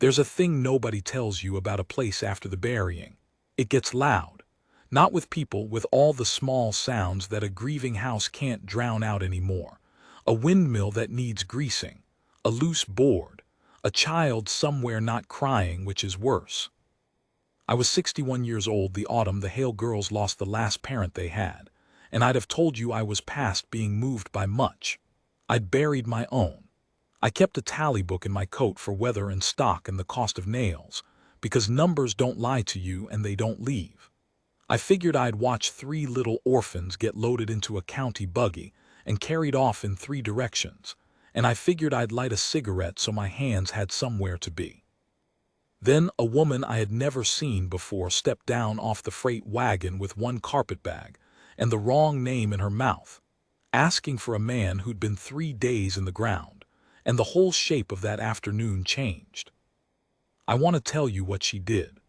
There's a thing nobody tells you about a place after the burying. It gets loud. Not with people, with all the small sounds that a grieving house can't drown out anymore. A windmill that needs greasing. A loose board. A child somewhere not crying, which is worse. I was 61 years old the autumn the Hale girls lost the last parent they had, and I'd have told you I was past being moved by much. I'd buried my own. I kept a tally book in my coat for weather and stock and the cost of nails, because numbers don't lie to you and they don't leave. I figured I'd watch 3 little orphans get loaded into a county buggy and carried off in 3 directions, and I figured I'd light a cigarette so my hands had somewhere to be. Then a woman I had never seen before stepped down off the freight wagon with 1 carpetbag and the wrong name in her mouth, asking for a man who'd been 3 days in the ground, and the whole shape of that afternoon changed. I want to tell you what she did,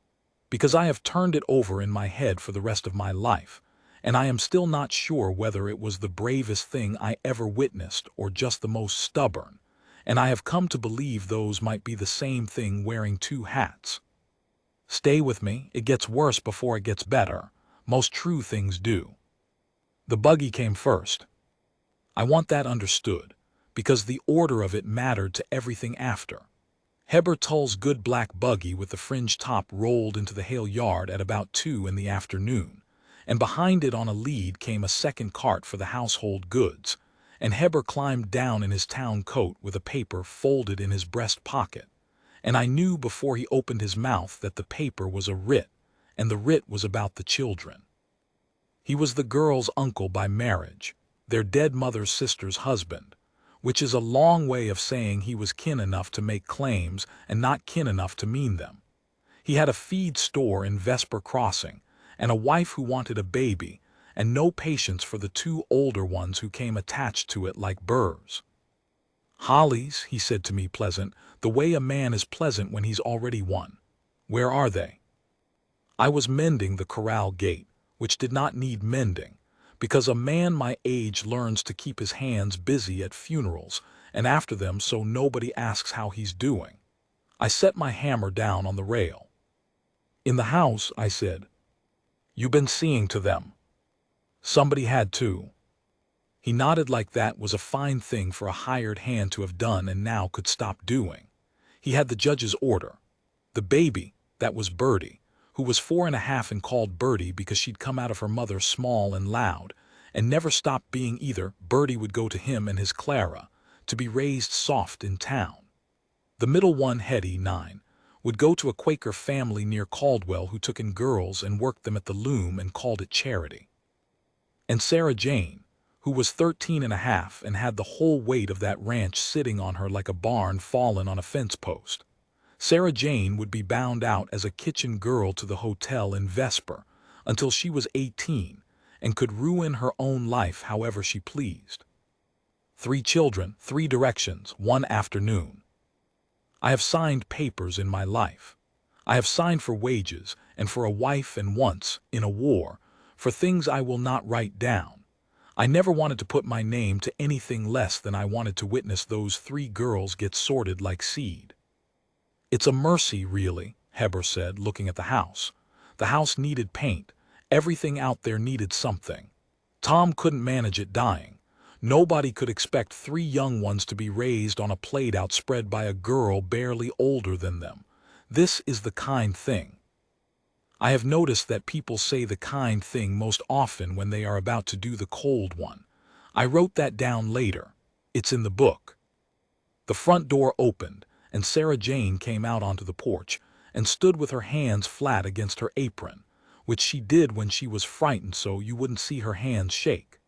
because I have turned it over in my head for the rest of my life, and I am still not sure whether it was the bravest thing I ever witnessed or just the most stubborn, and I have come to believe those might be the same thing wearing 2 hats. Stay with me, it gets worse before it gets better. Most true things do. The buggy came first. I want that understood, because the order of it mattered to everything after. Heber Tull's good black buggy with the fringe top rolled into the Hale yard at about 2 in the afternoon, and behind it on a lead came a second cart for the household goods, and Heber climbed down in his town coat with a paper folded in his breast pocket, and I knew before he opened his mouth that the paper was a writ, and the writ was about the children. He was the girls' uncle by marriage, their dead mother's sister's husband, which is a long way of saying he was kin enough to make claims and not kin enough to mean them. He had a feed store in Vesper Crossing, and a wife who wanted a baby, and no patience for the 2 older ones who came attached to it like burrs. "Hollies," he said to me, pleasant, the way a man is pleasant when he's already won. "Where are they?" I was mending the corral gate, which did not need mending, because a man my age learns to keep his hands busy at funerals and after them so nobody asks how he's doing. I set my hammer down on the rail. "In the house," I said. "You been seeing to them?" "Somebody had to." He nodded like that was a fine thing for a hired hand to have done and now could stop doing. He had the judge's order. The baby, that was Birdie, who was 4½ and called Birdie because she'd come out of her mother small and loud, and never stopped being either. Birdie would go to him and his Clara, to be raised soft in town. The middle one, Hetty, 9, would go to a Quaker family near Caldwell who took in girls and worked them at the loom and called it charity. And Sarah Jane, who was 13½ and had the whole weight of that ranch sitting on her like a barn fallen on a fence post. Sarah Jane would be bound out as a kitchen girl to the hotel in Vesper until she was 18 and could ruin her own life however she pleased. 3 children, 3 directions, 1 afternoon. I have signed papers in my life. I have signed for wages and for a wife and once, in a war, for things I will not write down. I never wanted to put my name to anything less than I wanted to witness those 3 girls get sorted like seed. "It's a mercy, really," Heber said, looking at the house. The house needed paint. Everything out there needed something. Tom couldn't manage it dying. Nobody could expect 3 young ones to be raised on a plate outspread by a girl barely older than them. This is the kind thing. I have noticed that people say the kind thing most often when they are about to do the cold one. I wrote that down later. It's in the book. The front door opened, and Sarah Jane came out onto the porch and stood with her hands flat against her apron, which she did when she was frightened so you wouldn't see her hands shake.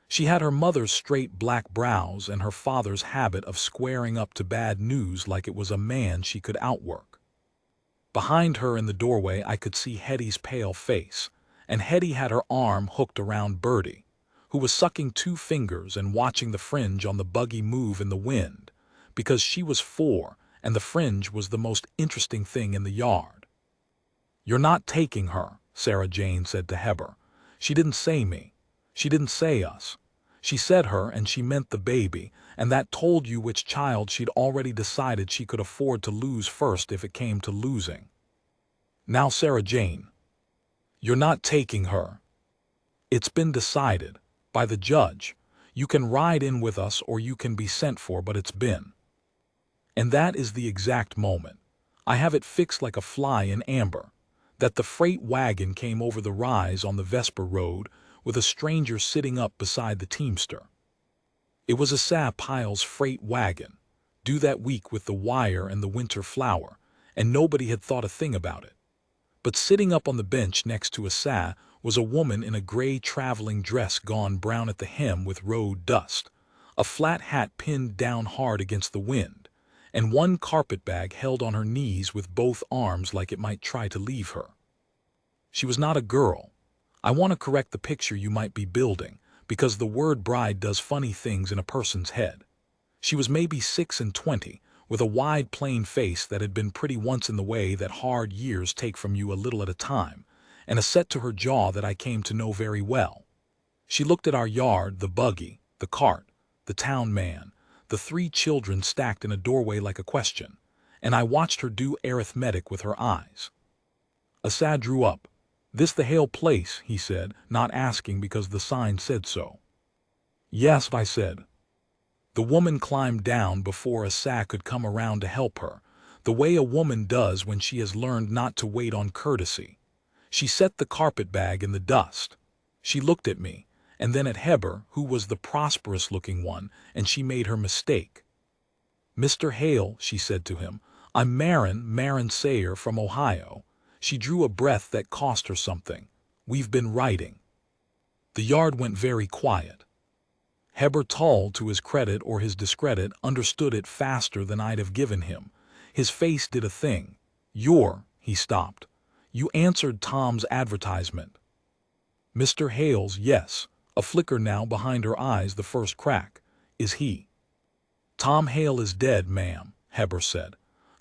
She had her mother's straight black brows and her father's habit of squaring up to bad news like it was a man she could outwork. Behind her in the doorway I could see Hetty's pale face, and Hetty had her arm hooked around Birdie, who was sucking 2 fingers and watching the fringe on the buggy move in the wind, because she was 4 and the fringe was the most interesting thing in the yard. "You're not taking her," Sarah Jane said to Heber. "She didn't say me. She didn't say us. She said her, and she meant the baby, and that told you which child she'd already decided she could afford to lose first if it came to losing. Now, Sarah Jane, you're not taking her. It's been decided by the judge. You can ride in with us or you can be sent for, but it's been. And that is the exact moment. I have it fixed like a fly in amber, that the freight wagon came over the rise on the Vesper Road with a stranger sitting up beside the teamster. It was a Sa Piles freight wagon, due that week with the wire and the winter flour, and nobody had thought a thing about it. But sitting up on the bench next to a Sa was a woman in a gray traveling dress gone brown at the hem with road dust, a flat hat pinned down hard against the wind, and one carpetbag held on her knees with both arms like it might try to leave her. She was not a girl. I want to correct the picture you might be building, because the word bride does funny things in a person's head. She was maybe 26, with a wide plain face that had been pretty once in the way that hard years take from you a little at a time, and a set to her jaw that I came to know very well. She looked at our yard, the buggy, the cart, the town man, the 3 children stacked in a doorway like a question, and I watched her do arithmetic with her eyes. Assad drew up. "This the Hale place," he said, not asking because the sign said so. "Yes," I said. The woman climbed down before Assad could come around to help her, the way a woman does when she has learned not to wait on courtesy. She set the carpetbag in the dust. She looked at me, and then at Heber, who was the prosperous-looking one, and she made her mistake. "Mr. Hale," she said to him, "I'm Marin Sayer from Ohio." She drew a breath that cost her something. "We've been writing." The yard went very quiet. Heber Tull, to his credit or his discredit, understood it faster than I'd have given him. His face did a thing. He stopped. "You answered Tom's advertisement." Mr. Hale's, yes, a flicker now behind her eyes, the first crack. "Is he?" "Tom Hale is dead, ma'am," Heber said.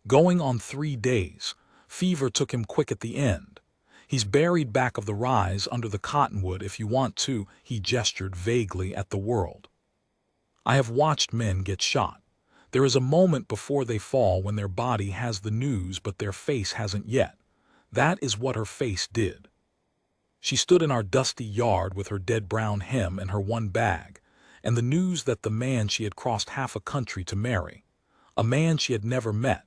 "Going on 3 days. Fever took him quick at the end. He's buried back of the rise under the cottonwood if you want to." He gestured vaguely at the world. I have watched men get shot. There is a moment before they fall when their body has the news but their face hasn't yet. That is what her face did. She stood in our dusty yard with her dead brown hem and her one bag, and the news that the man she had crossed half a country to marry, a man she had never met,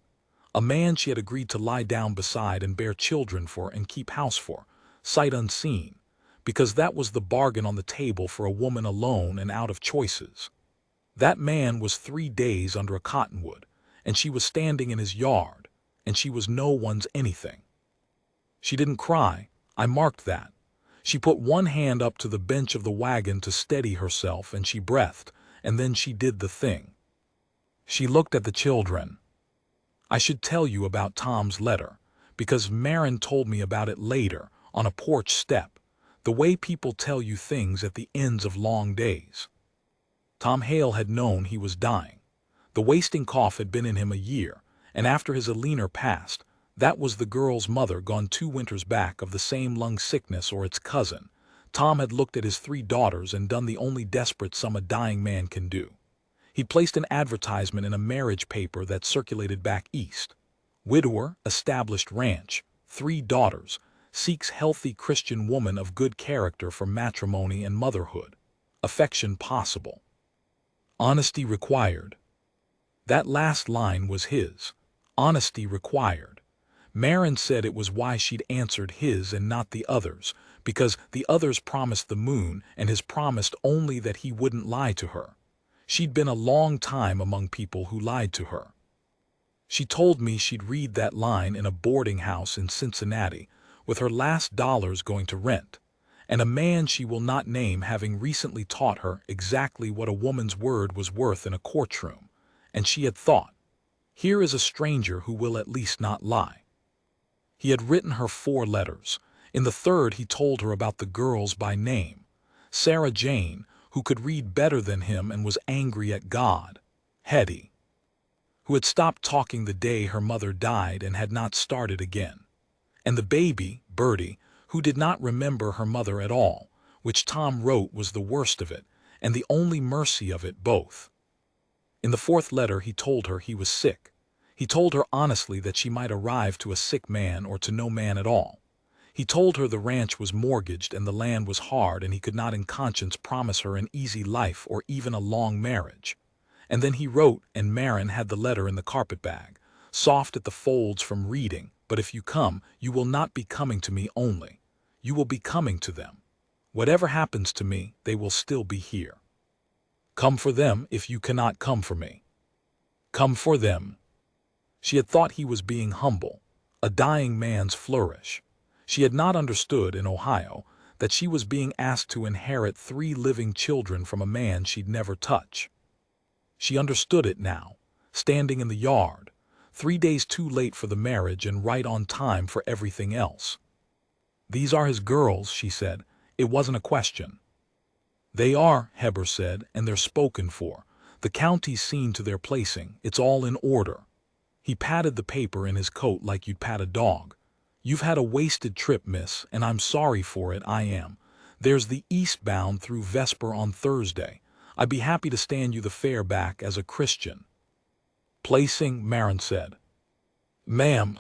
a man she had agreed to lie down beside and bear children for and keep house for, sight unseen, because that was the bargain on the table for a woman alone and out of choices. That man was 3 days under a cottonwood, and she was standing in his yard, and she was no one's anything. She didn't cry, I marked that. She put one hand up to the bench of the wagon to steady herself, and she breathed, and then she did the thing. She looked at the children. I should tell you about Tom's letter, because Marin told me about it later, on a porch step, the way people tell you things at the ends of long days. Tom Hale had known he was dying. The wasting cough had been in him a year, and after his Alina passed, that was the girl's mother gone 2 winters back of the same lung sickness or its cousin, Tom had looked at his 3 daughters and done the only desperate sum a dying man can do. He placed an advertisement in a marriage paper that circulated back east. Widower, established ranch, 3 daughters, seeks healthy Christian woman of good character for matrimony and motherhood. Affection possible. Honesty required. That last line was his. Honesty required. Marin said it was why she'd answered his and not the others, because the others promised the moon and his promised only that he wouldn't lie to her. She'd been a long time among people who lied to her. She told me she'd read that line in a boarding house in Cincinnati, with her last dollars going to rent, and a man she will not name having recently taught her exactly what a woman's word was worth in a courtroom, and she had thought, here is a stranger who will at least not lie. He had written her 4 letters. In the 3rd he told her about the girls by name. Sarah Jane, who could read better than him and was angry at God. Hetty, who had stopped talking the day her mother died and had not started again. And the baby, Bertie, who did not remember her mother at all, which Tom wrote was the worst of it, and the only mercy of it both. In the fourth letter he told her he was sick. He told her honestly that she might arrive to a sick man or to no man at all. He told her the ranch was mortgaged and the land was hard and he could not in conscience promise her an easy life or even a long marriage. And then he wrote, and Marin had the letter in the carpetbag, soft at the folds from reading, "But if you come, you will not be coming to me only. You will be coming to them. Whatever happens to me, they will still be here. Come for them if you cannot come for me. Come for them." She had thought he was being humble, a dying man's flourish. She had not understood, in Ohio, that she was being asked to inherit 3 living children from a man she'd never touch. She understood it now, standing in the yard, 3 days too late for the marriage and right on time for everything else. "These are his girls," she said. It wasn't a question. "They are," Heber said, "and they're spoken for. The county's seen to their placing. It's all in order." He patted the paper in his coat like you'd pat a dog. "You've had a wasted trip, miss, and I'm sorry for it, I am. There's the eastbound through Vesper on Thursday. I'd be happy to stand you the fare back as a Christian." "Placing," Marin said. "Ma'am."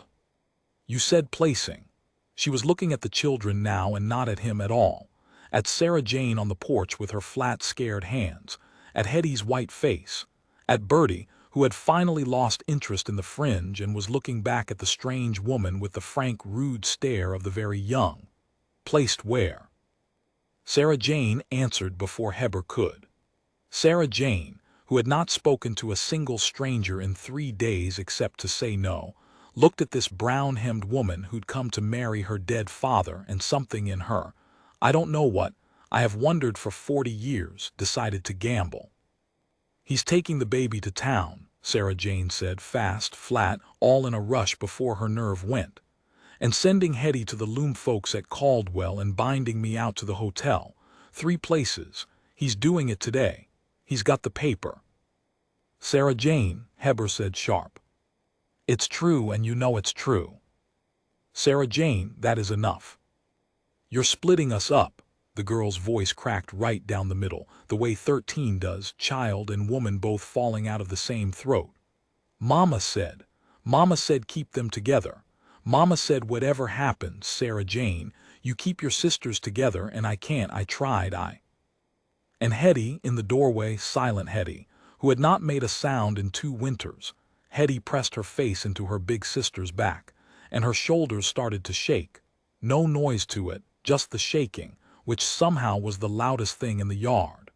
"You said placing." She was looking at the children now and not at him at all. At Sarah Jane on the porch with her flat, scared hands, at Hetty's white face, at Bertie, who had finally lost interest in the fringe and was looking back at the strange woman with the frank, rude stare of the very young. Placed where? Sarah Jane answered before Heber could. Sarah Jane, who had not spoken to a single stranger in 3 days except to say no, looked at this brown-hemmed woman who'd come to marry her dead father, and something in her, I don't know what, I have wondered for 40 years, decided to gamble. "He's taking the baby to town," Sarah Jane said, fast, flat, all in a rush before her nerve went. "And sending Hetty to the loom folks at Caldwell and binding me out to the hotel. 3 places. He's doing it today. He's got the paper." "Sarah Jane," Heber said sharp. "It's true, and you know it's true." "Sarah Jane, that is enough. You're splitting us up." The girl's voice cracked right down the middle, the way 13 does, child and woman both falling out of the same throat. Mama said keep them together. Mama said whatever happens, Sarah Jane, you keep your sisters together, and I can't, I tried, And Hetty, in the doorway, silent Hetty, who had not made a sound in 2 winters. Hetty pressed her face into her big sister's back, and her shoulders started to shake. No noise to it, just the shaking, which somehow was the loudest thing in the yard.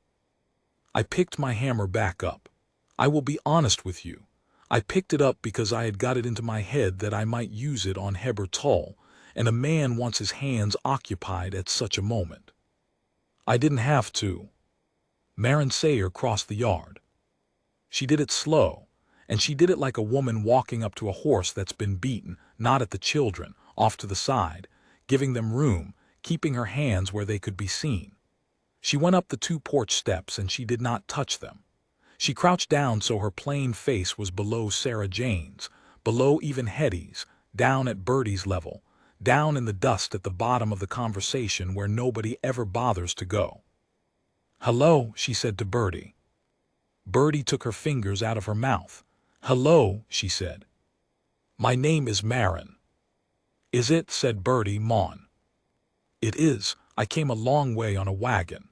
I picked my hammer back up. I will be honest with you. I picked it up because I had got it into my head that I might use it on Heber Tull, and a man wants his hands occupied at such a moment. I didn't have to. Marin Sayer crossed the yard. She did it slow, and she did it like a woman walking up to a horse that's been beaten, not at the children, off to the side, giving them room, keeping her hands where they could be seen. She went up the 2 porch steps and she did not touch them. She crouched down so her plain face was below Sarah Jane's, below even Hetty's, down at Bertie's level, down in the dust at the bottom of the conversation where nobody ever bothers to go. "Hello," she said to Bertie. Bertie took her fingers out of her mouth. "Hello," she said. "My name is Marin." "Is it?" said Bertie, Mon. "It is. I came a long way on a wagon."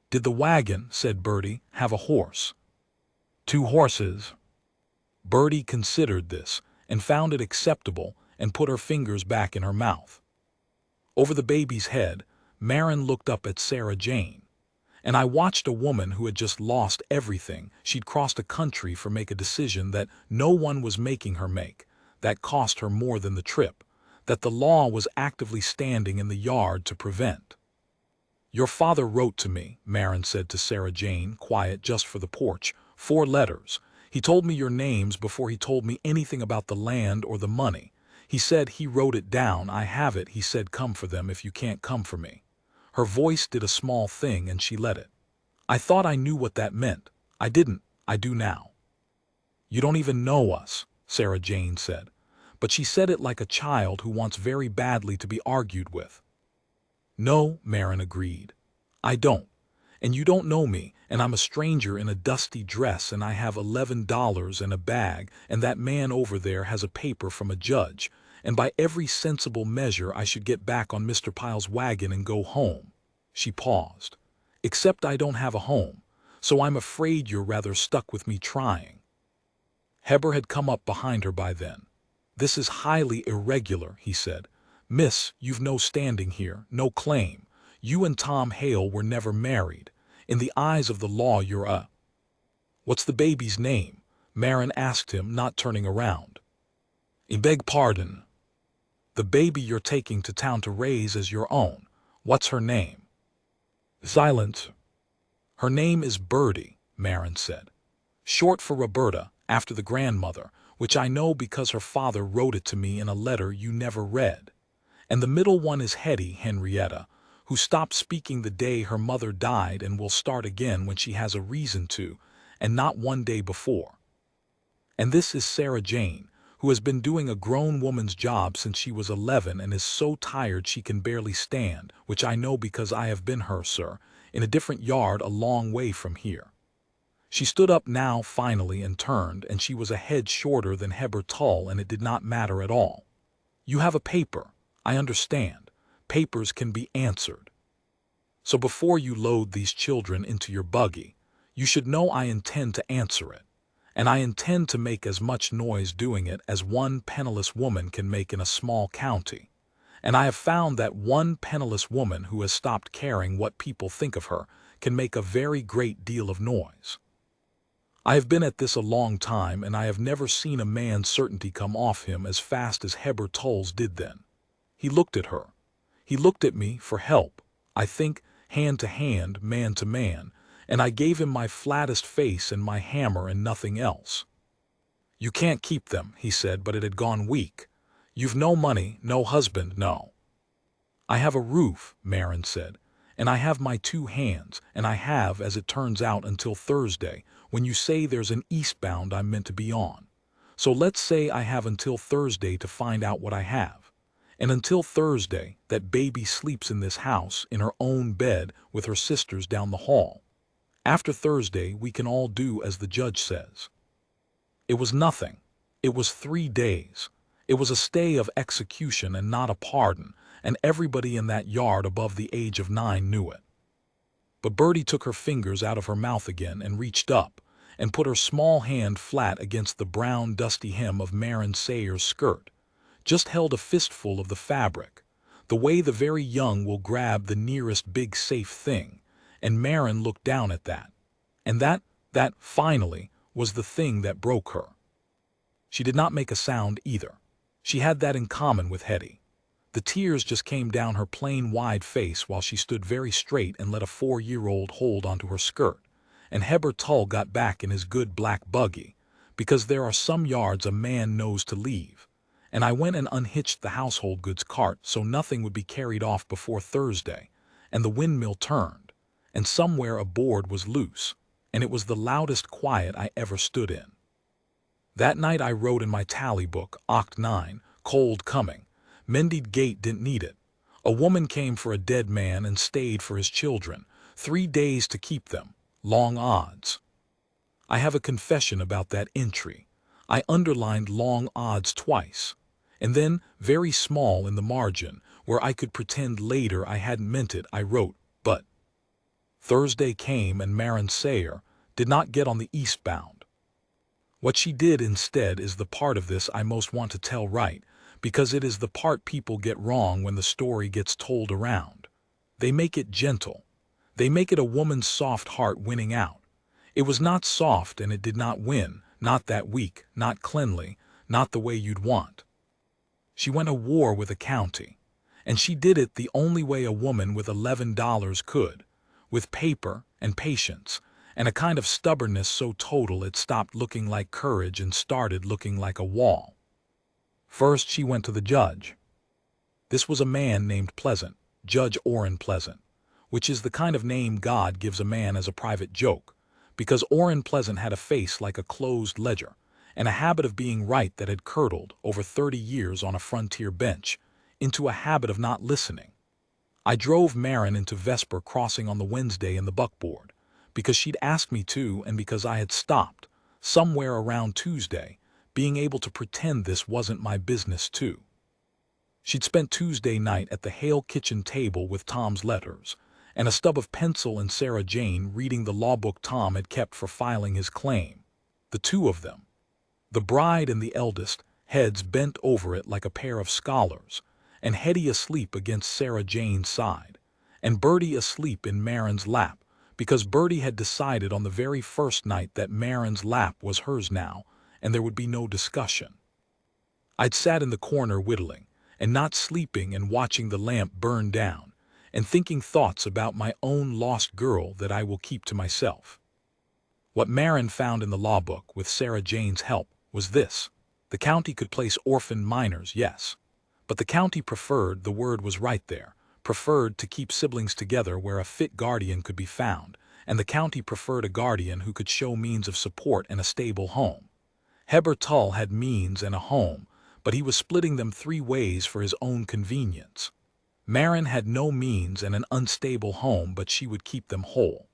"Did the wagon," said Bertie, "have a horse?" "2 horses." Bertie considered this, and found it acceptable, and put her fingers back in her mouth. Over the baby's head, Marin looked up at Sarah Jane. And I watched a woman who had just lost everything. She'd crossed a country for make a decision that no one was making her make, that cost her more than the trip, that the law was actively standing in the yard to prevent. "Your father wrote to me," Marin said to Sarah Jane, quiet just for the porch, 4 letters. "He told me your names before he told me anything about the land or the money. He said he wrote it down. I have it. He said come for them if you can't come for me." Her voice did a small thing and she let it. "I thought I knew what that meant. I didn't. I do now." "You don't even know us," Sarah Jane said. But she said it like a child who wants very badly to be argued with. "No," Marin agreed. "I don't. And you don't know me, and I'm a stranger in a dusty dress, and I have $11 in a bag, and that man over there has a paper from a judge, and by every sensible measure I should get back on Mr. Pyle's wagon and go home." She paused. "Except I don't have a home, so I'm afraid you're rather stuck with me trying." Heber had come up behind her by then. "This is highly irregular," he said. "Miss, you've no standing here, no claim. You and Tom Hale were never married. In the eyes of the law, you're a—" "What's the baby's name?" Marin asked him, not turning around. "I beg pardon." "The baby you're taking to town to raise as your own. What's her name?" "Silence." "Her name is Birdie," Marin said. "Short for Roberta, after the grandmother, which I know because her father wrote it to me in a letter you never read. And the middle one is Hetty, Henrietta, who stopped speaking the day her mother died and will start again when she has a reason to, and not one day before. And this is Sarah Jane, who has been doing a grown woman's job since she was 11 and is so tired she can barely stand, which I know because I have been her, sir, in a different yard a long way from here." She stood up now finally and turned, and she was a head shorter than Heber Tull, and it did not matter at all. "You have a paper. I understand. Papers can be answered. So before you load these children into your buggy, you should know I intend to answer it. And I intend to make as much noise doing it as one penniless woman can make in a small county. And I have found that one penniless woman who has stopped caring what people think of her can make a very great deal of noise. I have been at this a long time, and I have never seen a man's certainty come off him as fast as Heber Tull's did then. He looked at her. He looked at me for help, I think, hand to hand, man to man, and I gave him my flattest face and my hammer and nothing else. 'You can't keep them,' he said, but it had gone weak. 'You've no money, no husband, no.' 'I have a roof,' Marin said, 'and I have my 2 hands, and I have, as it turns out, until Thursday, when you say there's an eastbound I'm meant to be on. So let's say I have until Thursday to find out what I have. And until Thursday, that baby sleeps in this house, in her own bed, with her sisters down the hall. After Thursday, we can all do as the judge says.' It was nothing. It was 3 days. It was a stay of execution and not a pardon, and everybody in that yard above the age of 9 knew it. But Bertie took her fingers out of her mouth again and reached up, and put her small hand flat against the brown, dusty hem of Marin Sayer's skirt, just held a fistful of the fabric, the way the very young will grab the nearest big safe thing, and Marin looked down at that. And that, finally, was the thing that broke her. She did not make a sound either. She had that in common with Hetty. The tears just came down her plain wide face while she stood very straight and let a 4-year-old hold onto her skirt, and Heber Tull got back in his good black buggy, because there are some yards a man knows to leave, and I went and unhitched the household goods cart so nothing would be carried off before Thursday, and the windmill turned, and somewhere a board was loose, and it was the loudest quiet I ever stood in. That night I wrote in my tally book, Oct 9, cold coming. Mended gate didn't need it. A woman came for a dead man and stayed for his children. 3 days to keep them. Long odds. I have a confession about that entry. I underlined long odds twice. And then, very small in the margin, where I could pretend later I hadn't meant it, I wrote, but. Thursday came and Marin Sayer did not get on the eastbound. What she did instead is the part of this I most want to tell right, because it is the part people get wrong when the story gets told around. They make it gentle. They make it a woman's soft heart winning out. It was not soft, and it did not win, not that weak, not cleanly, not the way you'd want. She went to war with a county, and she did it the only way a woman with $11 could, with paper and patience, and a kind of stubbornness so total it stopped looking like courage and started looking like a wall. First she went to the judge. This was a man named Pleasant, Judge Orrin Pleasant, which is the kind of name God gives a man as a private joke, because Orrin Pleasant had a face like a closed ledger, and a habit of being right that had curdled, over 30 years on a frontier bench, into a habit of not listening. I drove Marin into Vesper Crossing on the Wednesday in the buckboard, because she'd asked me to and because I had stopped, somewhere around Tuesday, being able to pretend this wasn't my business too. She'd spent Tuesday night at the Hale kitchen table with Tom's letters, and a stub of pencil and Sarah Jane reading the law book Tom had kept for filing his claim. The two of them, the bride and the eldest, heads bent over it like a pair of scholars, and Hetty asleep against Sarah Jane's side, and Bertie asleep in Marin's lap, because Bertie had decided on the very first night that Marin's lap was hers now, and there would be no discussion. I'd sat in the corner whittling, and not sleeping and watching the lamp burn down, and thinking thoughts about my own lost girl that I will keep to myself. What Marin found in the law book, with Sarah Jane's help, was this. The county could place orphan minors, yes. But the county preferred, the word was right there, preferred to keep siblings together where a fit guardian could be found, and the county preferred a guardian who could show means of support and a stable home. Heber Tull had means and a home, but he was splitting them 3 ways for his own convenience. Marin had no means and an unstable home, but she would keep them whole.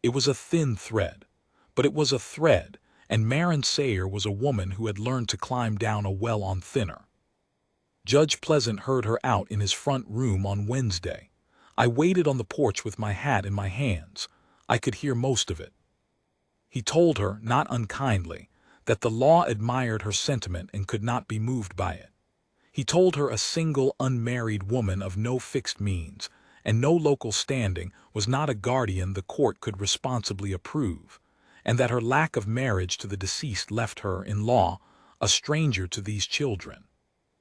It was a thin thread, but it was a thread, and Marin Sayer was a woman who had learned to climb down a well on thinner. Judge Pleasant heard her out in his front room on Wednesday. I waited on the porch with my hat in my hands. I could hear most of it. He told her, not unkindly, that the law admired her sentiment and could not be moved by it. He told her a single unmarried woman of no fixed means and no local standing was not a guardian the court could responsibly approve, and that her lack of marriage to the deceased left her, in law, a stranger to these children.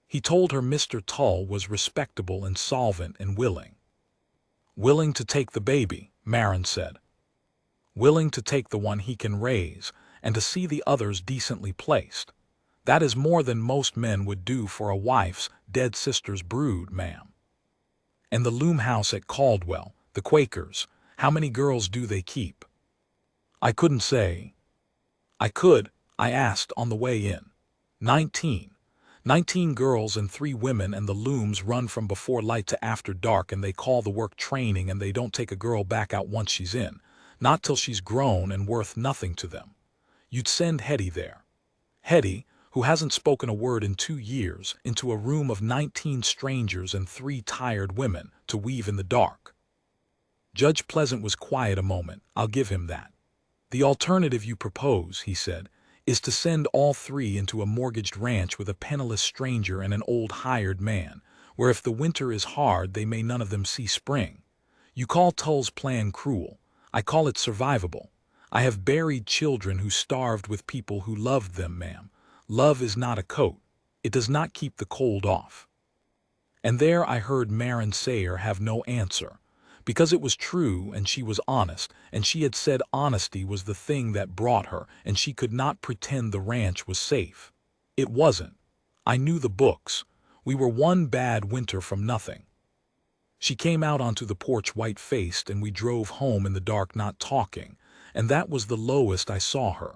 He told her Mr. Tull was respectable and solvent and willing. Willing to take the baby, Marin said. Willing to take the one he can raise, and to see the others decently placed. That is more than most men would do for a wife's dead sister's brood, ma'am. And the loom house at Caldwell, the Quakers, how many girls do they keep? I couldn't say. I could, I asked on the way in. 19. 19 girls and 3 women, and the looms run from before light to after dark, and they call the work training, and they don't take a girl back out once she's in, not till she's grown and worth nothing to them. You'd send Hetty there. Hetty, who hasn't spoken a word in 2 years, into a room of 19 strangers and 3 tired women to weave in the dark. Judge Pleasant was quiet a moment, I'll give him that. The alternative you propose, he said, is to send all 3 into a mortgaged ranch with a penniless stranger and an old hired man, where if the winter is hard they may none of them see spring. You call Tull's plan cruel. I call it survivable. I have buried children who starved with people who loved them, ma'am. Love is not a coat. It does not keep the cold off. And there I heard Marin Sayer have no answer, because it was true and she was honest, and she had said honesty was the thing that brought her, and she could not pretend the ranch was safe. It wasn't. I knew the books. We were one bad winter from nothing. She came out onto the porch white-faced, and we drove home in the dark not talking, and that was the lowest I saw her.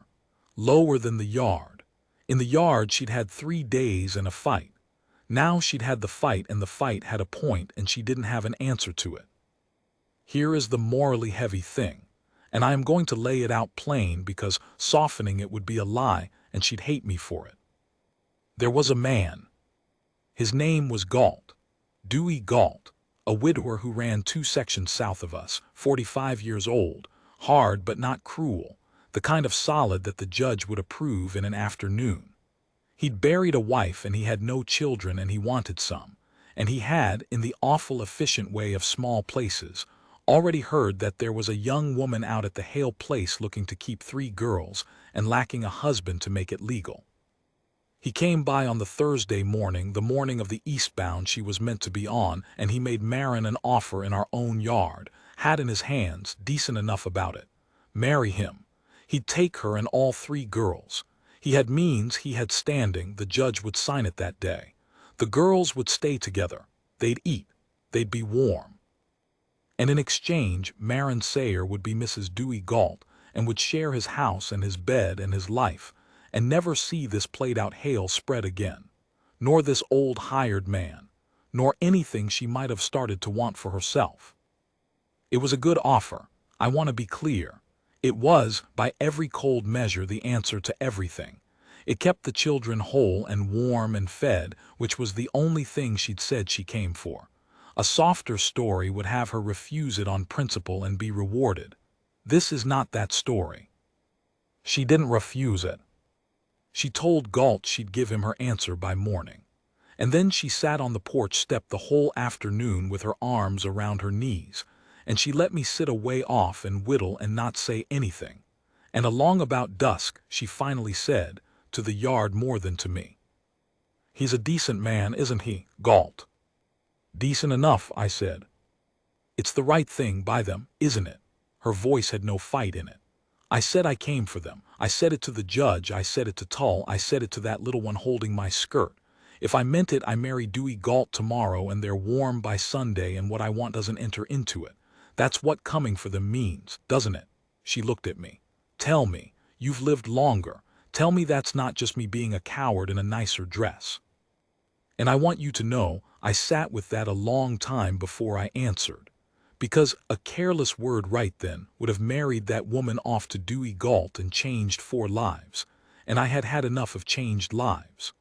Lower than the yard. In the yard she'd had 3 days and a fight. Now she'd had the fight, and the fight had a point, and she didn't have an answer to it. Here is the morally heavy thing, and I am going to lay it out plain because softening it would be a lie and she'd hate me for it. There was a man. His name was Galt, Dewey Galt, a widower who ran 2 sections south of us, 45 years old, hard but not cruel, the kind of solid that the judge would approve in an afternoon. He'd buried a wife and he had no children and he wanted some, and he had, in the awful efficient way of small places, already heard that there was a young woman out at the Hale place looking to keep 3 girls and lacking a husband to make it legal. He came by on the Thursday morning, the morning of the eastbound she was meant to be on, and he made Marin an offer in our own yard, hat in his hands, decent enough about it. Marry him. He'd take her and all 3 girls. He had means, he had standing, the judge would sign it that day. The girls would stay together. They'd eat. They'd be warm. And in exchange, Marin Sayer would be Mrs. Dewey Galt and would share his house and his bed and his life, and never see this played-out Hale spread again, nor this old hired man, nor anything she might have started to want for herself. It was a good offer, I want to be clear. It was, by every cold measure, the answer to everything. It kept the children whole and warm and fed, which was the only thing she'd said she came for. A softer story would have her refuse it on principle and be rewarded. This is not that story. She didn't refuse it. She told Galt she'd give him her answer by morning. And then she sat on the porch step the whole afternoon with her arms around her knees, and she let me sit a way off and whittle and not say anything. And along about dusk she finally said, to the yard more than to me, "He's a decent man, isn't he, Galt?" "Decent enough," I said. "It's the right thing by them, isn't it?" Her voice had no fight in it. "I said I came for them. I said it to the judge, I said it to Tull, I said it to that little one holding my skirt. If I meant it, I marry Dewey Galt tomorrow and they're warm by Sunday and what I want doesn't enter into it. That's what coming for them means, doesn't it?" She looked at me. "Tell me, you've lived longer. Tell me that's not just me being a coward in a nicer dress." And I want you to know, I sat with that a long time before I answered. Because a careless word right then would have married that woman off to Dewey Galt and changed 4 lives. And I had had enough of changed lives.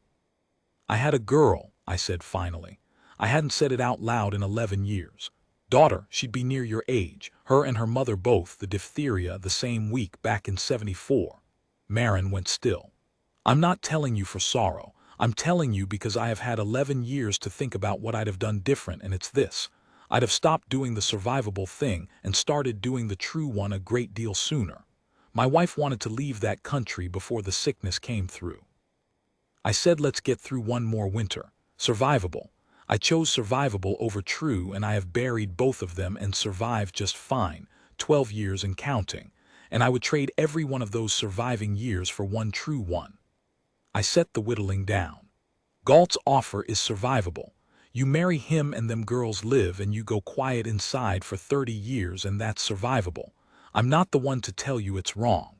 "I had a girl," I said finally. I hadn't said it out loud in 11 years. "Daughter, she'd be near your age, her and her mother both, the diphtheria the same week back in '74. Marin went still. "I'm not telling you for sorrow. I'm telling you because I have had 11 years to think about what I'd have done different, and it's this. I'd have stopped doing the survivable thing and started doing the true one a great deal sooner. My wife wanted to leave that country before the sickness came through. I said let's get through one more winter. Survivable. I chose survivable over true, and I have buried both of them and survived just fine, 12 years and counting, and I would trade every one of those surviving years for one true one." I set the whittling down. "Galt's offer is survivable. You marry him and them girls live and you go quiet inside for 30 years and that's survivable. I'm not the one to tell you it's wrong.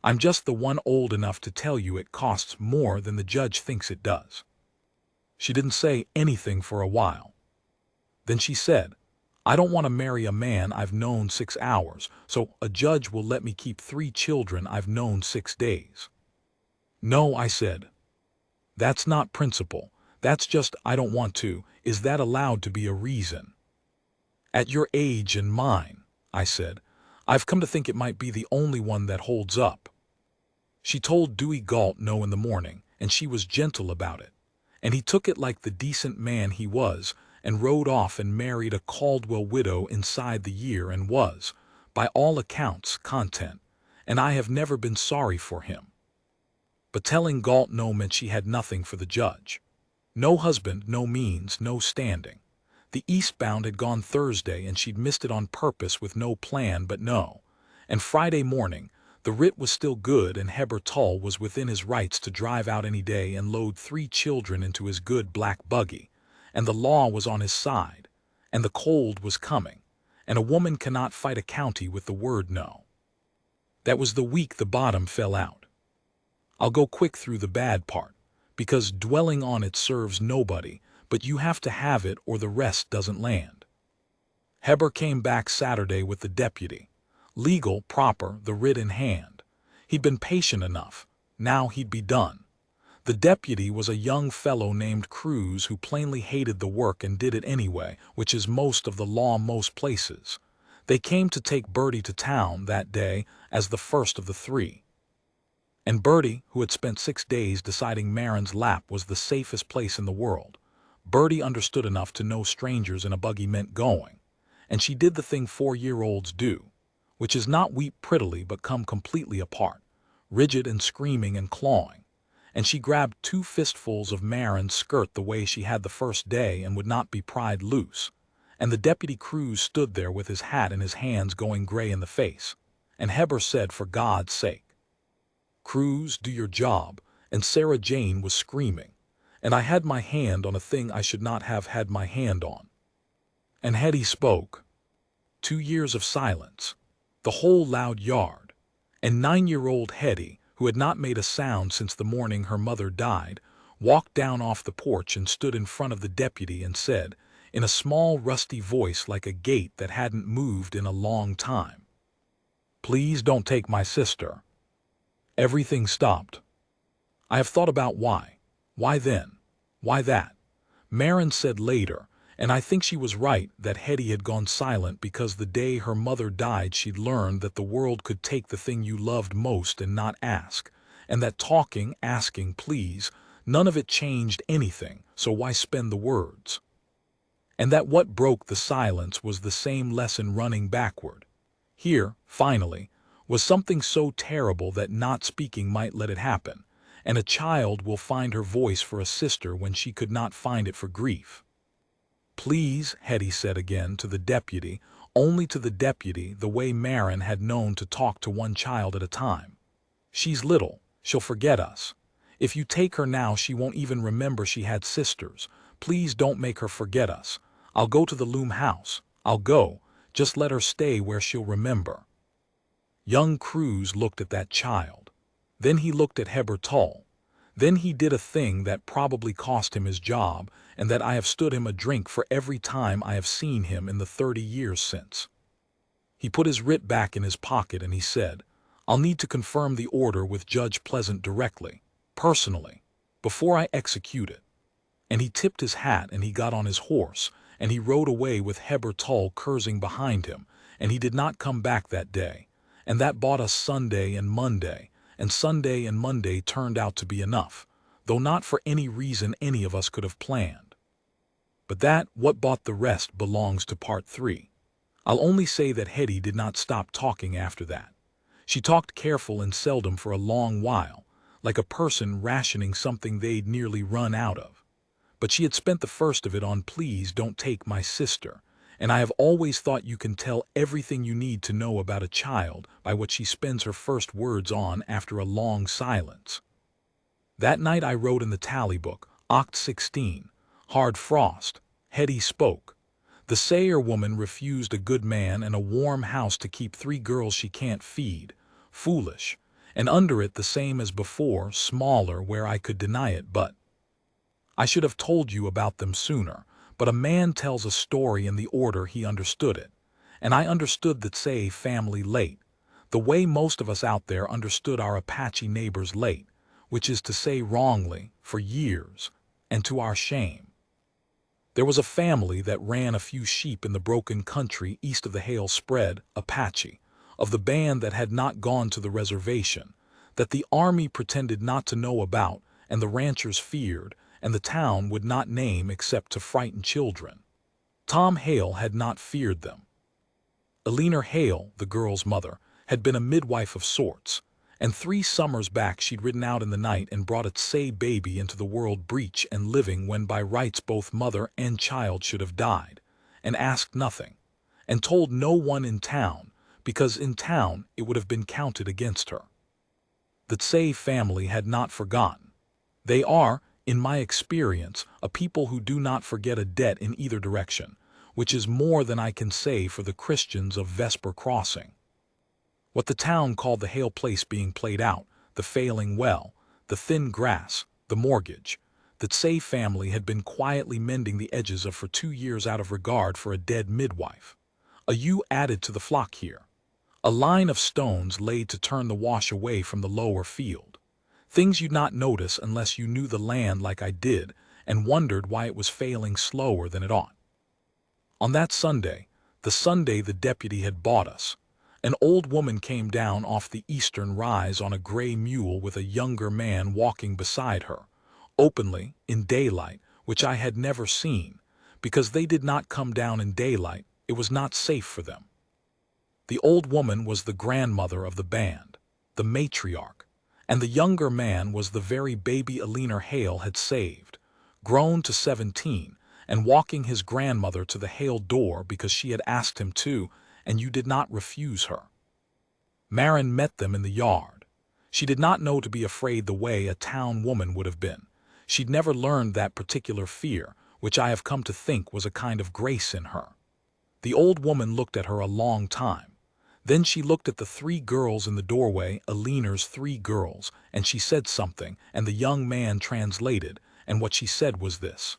I'm just the one old enough to tell you it costs more than the judge thinks it does." She didn't say anything for a while. Then she said, "I don't want to marry a man I've known 6 hours, so a judge will let me keep 3 children I've known 6 days." "No," I said. "That's not principle. That's just I don't want to. Is that allowed to be a reason?" "At your age and mine," I said, "I've come to think it might be the only one that holds up." She told Dewey Galt no in the morning, and she was gentle about it. And he took it like the decent man he was, and rode off and married a Caldwell widow inside the year and was, by all accounts, content, and I have never been sorry for him. But telling Galt no meant she had nothing for the judge. No husband, no means, no standing. The eastbound had gone Thursday and she'd missed it on purpose with no plan but no. And Friday morning, the writ was still good and Heber Tull was within his rights to drive out any day and load 3 children into his good black buggy. And the law was on his side. And the cold was coming. And a woman cannot fight a county with the word no. That was the week the bottom fell out. I'll go quick through the bad part, because dwelling on it serves nobody, but you have to have it or the rest doesn't land. Heber came back Saturday with the deputy. Legal, proper, the writ in hand. He'd been patient enough. Now he'd be done. The deputy was a young fellow named Cruz who plainly hated the work and did it anyway, which is most of the law most places. They came to take Bertie to town that day as the first of the 3. And Bertie, who had spent 6 days deciding Marin's lap was the safest place in the world, Bertie understood enough to know strangers in a buggy meant going. And she did the thing 4-year-olds do, which is not weep prettily but come completely apart, rigid and screaming and clawing. And she grabbed 2 fistfuls of Marin's skirt the way she had the first day and would not be pried loose. And the deputy Cruz stood there with his hat in his hands going gray in the face. And Heber said, "For God's sake, Cruz, do your job," and Sarah Jane was screaming. And I had my hand on a thing I should not have had my hand on. And Hetty spoke. 2 years of silence. The whole loud yard. And 9-year-old Hetty, who had not made a sound since the morning her mother died, walked down off the porch and stood in front of the deputy and said, in a small rusty voice like a gate that hadn't moved in a long time, "Please don't take my sister." Everything stopped. I have thought about why. Why then? Why that? Marin said later, and I think she was right, that Hetty had gone silent because the day her mother died she'd learned that the world could take the thing you loved most and not ask, and that talking, asking, please, none of it changed anything, so why spend the words? And that what broke the silence was the same lesson running backward. Here, finally, was something so terrible that not speaking might let it happen, and a child will find her voice for a sister when she could not find it for grief. "Please," Hetty said again to the deputy, only to the deputy, the way Marin had known to talk to one child at a time. "She's little, she'll forget us. If you take her now she won't even remember she had sisters. Please don't make her forget us. I'll go to the loom house. I'll go. Just let her stay where she'll remember." Young Cruz looked at that child. Then he looked at Heber Tull. Then he did a thing that probably cost him his job, and that I have stood him a drink for every time I have seen him in the 30 years since. He put his writ back in his pocket and he said, "I'll need to confirm the order with Judge Pleasant directly, personally, before I execute it." And he tipped his hat and he got on his horse, and he rode away with Heber Tull cursing behind him, and he did not come back that day. And that bought us Sunday and Monday, and Sunday and Monday turned out to be enough, though not for any reason any of us could have planned. But that, what bought the rest, belongs to part 3. I'll only say that Hetty did not stop talking after that. She talked careful and seldom for a long while, like a person rationing something they'd nearly run out of. But she had spent the first of it on "Please don't take my sister," and I have always thought you can tell everything you need to know about a child by what she spends her first words on after a long silence. That night I wrote in the tally book, Oct 16, "Hard frost." Hetty spoke. "The Sayer woman refused a good man and a warm house to keep 3 girls she can't feed. Foolish. And under it the same as before, smaller where I could deny it, but I should have told you about them sooner, but a man tells a story in the order he understood it. And I understood that Say family late, the way most of us out there understood our Apache neighbors late, which is to say wrongly, for years, and to our shame. There was a family that ran a few sheep in the broken country east of the Hale Spread, Apache, of the band that had not gone to the reservation, that the army pretended not to know about, and the ranchers feared, and the town would not name except to frighten children. Tom Hale had not feared them. Eleanor Hale, the girl's mother, had been a midwife of sorts, and 3 summers back she'd ridden out in the night and brought its Say baby into the world breech and living when by rights both mother and child should have died, and asked nothing, and told no one in town, because in town it would have been counted against her. The Say family had not forgotten. They are, in my experience, a people who do not forget a debt in either direction, which is more than I can say for the Christians of Vesper Crossing. What the town called the Hale place being played out, the failing well, the thin grass, the mortgage, the Say family had been quietly mending the edges of for 2 years out of regard for a dead midwife. A ewe added to the flock here. A line of stones laid to turn the wash away from the lower field. Things you'd not notice unless you knew the land like I did and wondered why it was failing slower than it ought. On that Sunday, the Sunday the deputy had bought us, an old woman came down off the eastern rise on a gray mule with a younger man walking beside her, openly, in daylight, which I had never seen, because they did not come down in daylight, it was not safe for them. The old woman was the grandmother of the band, the matriarch, and the younger man was the very baby Eleanor Hale had saved, grown to 17, and walking his grandmother to the Hale door because she had asked him to, and you did not refuse her. Marin met them in the yard. She did not know to be afraid the way a town woman would have been. She'd never learned that particular fear, which I have come to think was a kind of grace in her. The old woman looked at her a long time. Then she looked at the 3 girls in the doorway, Eleanor's 3 girls, and she said something, and the young man translated, and what she said was this: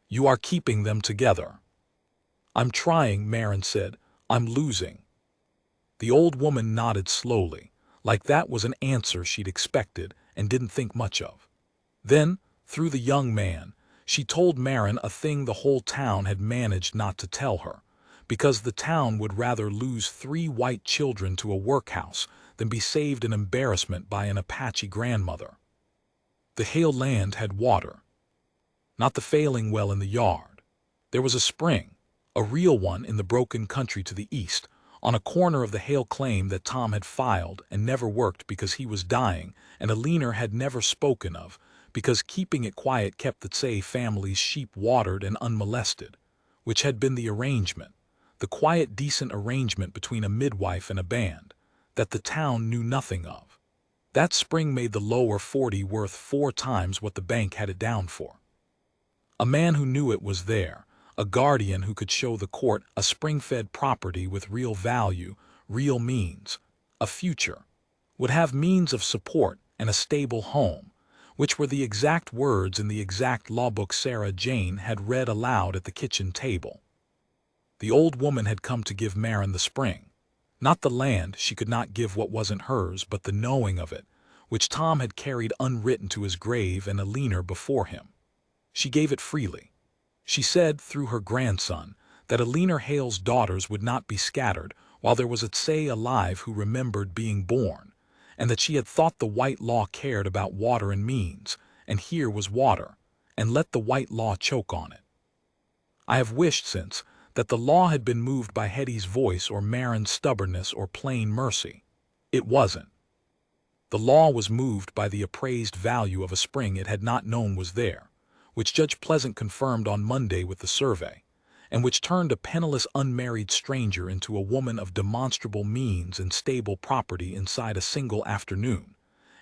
"You are keeping them together." "I'm trying," Marin said. "I'm losing." The old woman nodded slowly, like that was an answer she'd expected and didn't think much of. Then, through the young man, she told Marin a thing the whole town had managed not to tell her, because the town would rather lose 3 white children to a workhouse than be saved an embarrassment by an Apache grandmother. The Hale land had water. Not the failing well in the yard. There was a spring, a real one in the broken country to the east, on a corner of the Hale claim that Tom had filed and never worked because he was dying, and Alina had never spoken of, because keeping it quiet kept the Tsay family's sheep watered and unmolested, which had been the arrangement, the quiet, decent arrangement between a midwife and a band, that the town knew nothing of. That spring made the lower 40 worth 4 times what the bank had it down for. A man who knew it was there, a guardian who could show the court a spring-fed property with real value, real means, a future, would have means of support and a stable home, which were the exact words in the exact law book Sarah Jane had read aloud at the kitchen table. The old woman had come to give Marin the spring. Not the land, she could not give what wasn't hers, but the knowing of it, which Tom had carried unwritten to his grave and Alina before him. She gave it freely. She said, through her grandson, that Alina Hale's daughters would not be scattered while there was a Tsay alive who remembered being born, and that she had thought the white law cared about water and means, and here was water, and let the white law choke on it. I have wished since that the law had been moved by Hetty's voice or Marin's stubbornness or plain mercy. It wasn't. The law was moved by the appraised value of a spring it had not known was there, which Judge Pleasant confirmed on Monday with the survey, and which turned a penniless unmarried stranger into a woman of demonstrable means and stable property inside a single afternoon,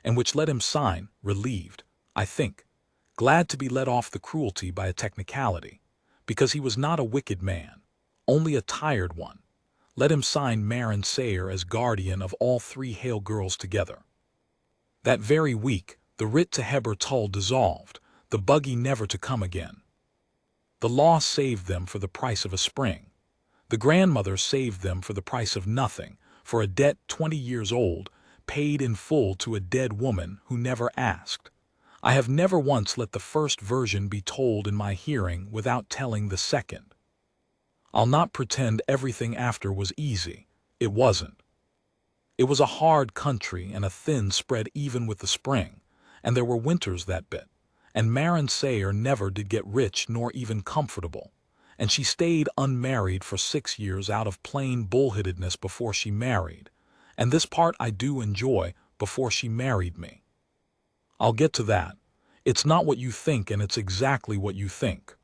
and which let him sign, relieved, I think, glad to be let off the cruelty by a technicality, because he was not a wicked man, only a tired one, let him sign Marin Sayer as guardian of all 3 Hale girls together. That very week, the writ to Heber Tull dissolved, the buggy never to come again. The law saved them for the price of a spring. The grandmother saved them for the price of nothing, for a debt 20 years old, paid in full to a dead woman who never asked. I have never once let the first version be told in my hearing without telling the second. I'll not pretend everything after was easy. It wasn't. It was a hard country and a thin spread even with the spring, and there were winters that bit. And Marin Sayer never did get rich nor even comfortable, and she stayed unmarried for 6 years out of plain bullheadedness before she married, and this part I do enjoy, before she married me. I'll get to that. It's not what you think, and it's exactly what you think.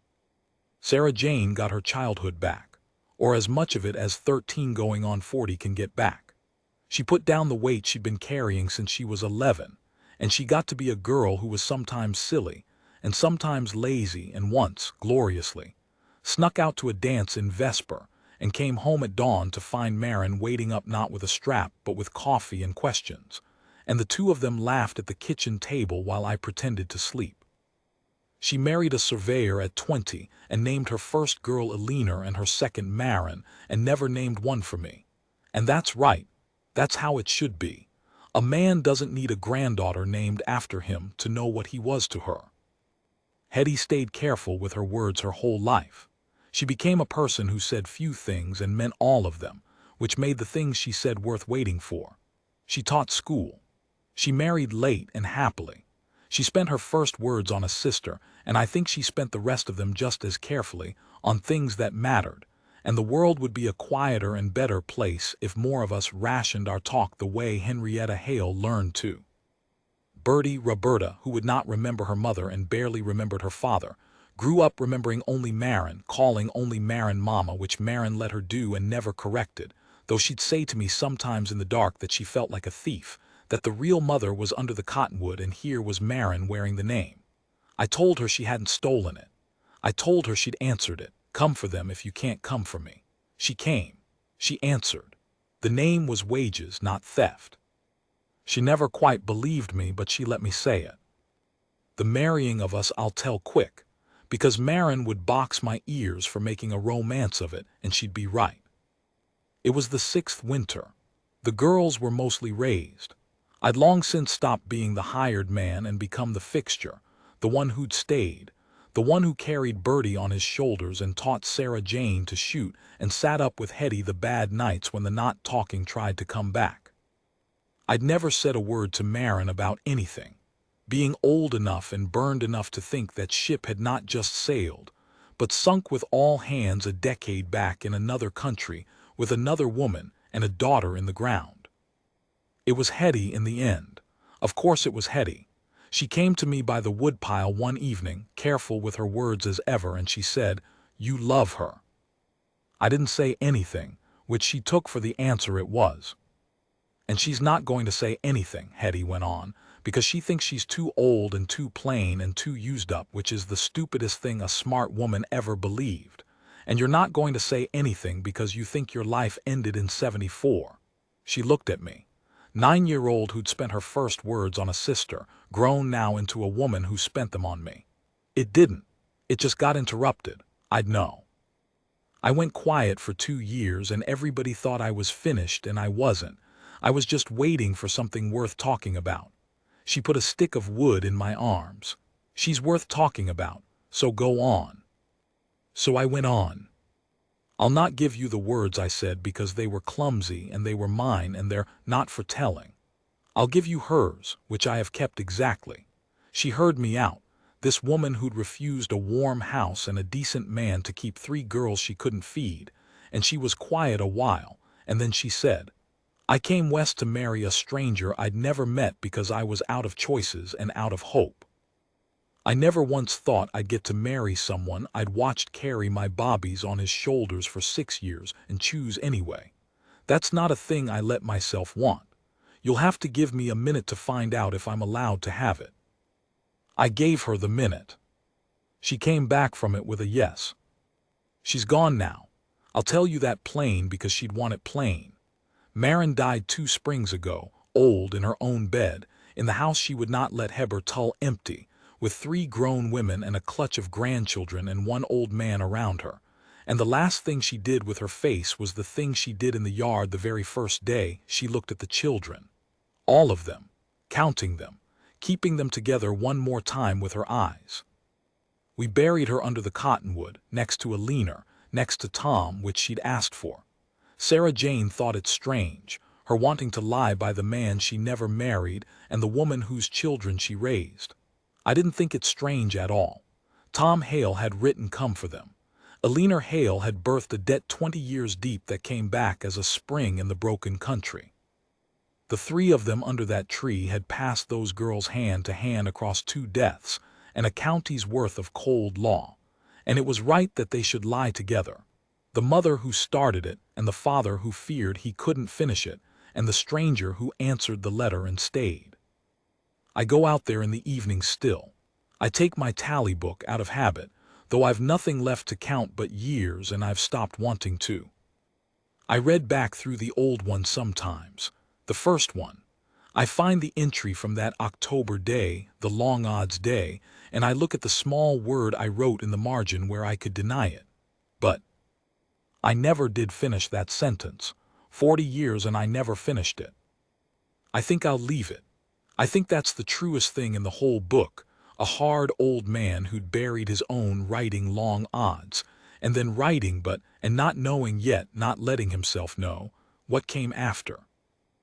Sarah Jane got her childhood back, or as much of it as 13 going on 40 can get back. She put down the weight she'd been carrying since she was 11, and she got to be a girl who was sometimes silly, and sometimes lazy, and once, gloriously, snuck out to a dance in Vesper, and came home at dawn to find Marin waiting up not with a strap but with coffee and questions, and the 2 of them laughed at the kitchen table while I pretended to sleep. She married a surveyor at 20 and named her first girl Alina and her second Marin, and never named one for me. And that's right. That's how it should be. A man doesn't need a granddaughter named after him to know what he was to her. Hetty stayed careful with her words her whole life. She became a person who said few things and meant all of them, which made the things she said worth waiting for. She taught school. She married late and happily. She spent her first words on a sister, and I think she spent the rest of them just as carefully, on things that mattered, and the world would be a quieter and better place if more of us rationed our talk the way Henrietta Hale learned to. Bertie Roberta, who would not remember her mother and barely remembered her father, grew up remembering only Marin, calling only Marin Mama, which Marin let her do and never corrected, though she'd say to me sometimes in the dark that she felt like a thief, that the real mother was under the cottonwood and here was Marin wearing the name. I told her she hadn't stolen it. I told her she'd answered it. Come for them if you can't come for me. She came. She answered. The name was wages, not theft. She never quite believed me, but she let me say it. The marrying of us I'll tell quick, because Marin would box my ears for making a romance of it, and she'd be right. It was the 6th winter. The girls were mostly raised. I'd long since stopped being the hired man and become the fixture, the one who'd stayed, the one who carried Bertie on his shoulders and taught Sarah Jane to shoot and sat up with Hetty the bad nights when the not talking tried to come back. I'd never said a word to Marin about anything, being old enough and burned enough to think that ship had not just sailed, but sunk with all hands a decade back in another country with another woman and a daughter in the ground. It was Hetty in the end. Of course it was Hetty. She came to me by the woodpile one evening, careful with her words as ever, and she said, "You love her." I didn't say anything, which she took for the answer it was. "And she's not going to say anything," Hetty went on, "because she thinks she's too old and too plain and too used up, which is the stupidest thing a smart woman ever believed. And you're not going to say anything because you think your life ended in '74. She looked at me. 9-year-old who'd spent her first words on a sister, grown now into a woman who spent them on me. It didn't. It just got interrupted. I'd know. I went quiet for 2 years and everybody thought I was finished, and I wasn't. I was just waiting for something worth talking about. She put a stick of wood in my arms. "She's worth talking about, so go on." So I went on. "I'll not give you the words," I said, "because they were clumsy and they were mine and they're not for telling. I'll give you hers, which I have kept exactly. She heard me out, this woman who'd refused a warm house and a decent man to keep 3 girls she couldn't feed, and she was quiet a while, and then she said, 'I came west to marry a stranger I'd never met because I was out of choices and out of hope. I never once thought I'd get to marry someone I'd watched carry my bobbies on his shoulders for 6 years and choose anyway. That's not a thing I let myself want. You'll have to give me a minute to find out if I'm allowed to have it.' I gave her the minute. She came back from it with a yes. She's gone now. I'll tell you that plain because she'd want it plain. Marin died 2 springs ago, old in her own bed, in the house she would not let Heber Tull empty, with 3 grown women and a clutch of grandchildren and 1 old man around her. And the last thing she did with her face was the thing she did in the yard the very first day. She looked at the children. All of them, counting them, keeping them together one more time with her eyes. We buried her under the cottonwood, next to a leaner, next to Tom, which she'd asked for. Sarah Jane thought it strange, her wanting to lie by the man she never married and the woman whose children she raised. I didn't think it strange at all. Tom Hale had written come for them. Eleanor Hale had birthed a debt 20 years deep that came back as a spring in the broken country. The 3 of them under that tree had passed those girls hand to hand across 2 deaths and a county's worth of cold law, and it was right that they should lie together. The mother who started it, and the father who feared he couldn't finish it, and the stranger who answered the letter and stayed. I go out there in the evening still. I take my tally book out of habit, though I've nothing left to count but years and I've stopped wanting to. I read back through the old one sometimes. The first one. I find the entry from that October day, the long odds day, and I look at the small word I wrote in the margin where I could deny it. But I never did finish that sentence. 40 years and I never finished it. I think I'll leave it. I think that's the truest thing in the whole book, a hard old man who'd buried his own writing long odds, and then writing and not knowing yet, not letting himself know, what came after.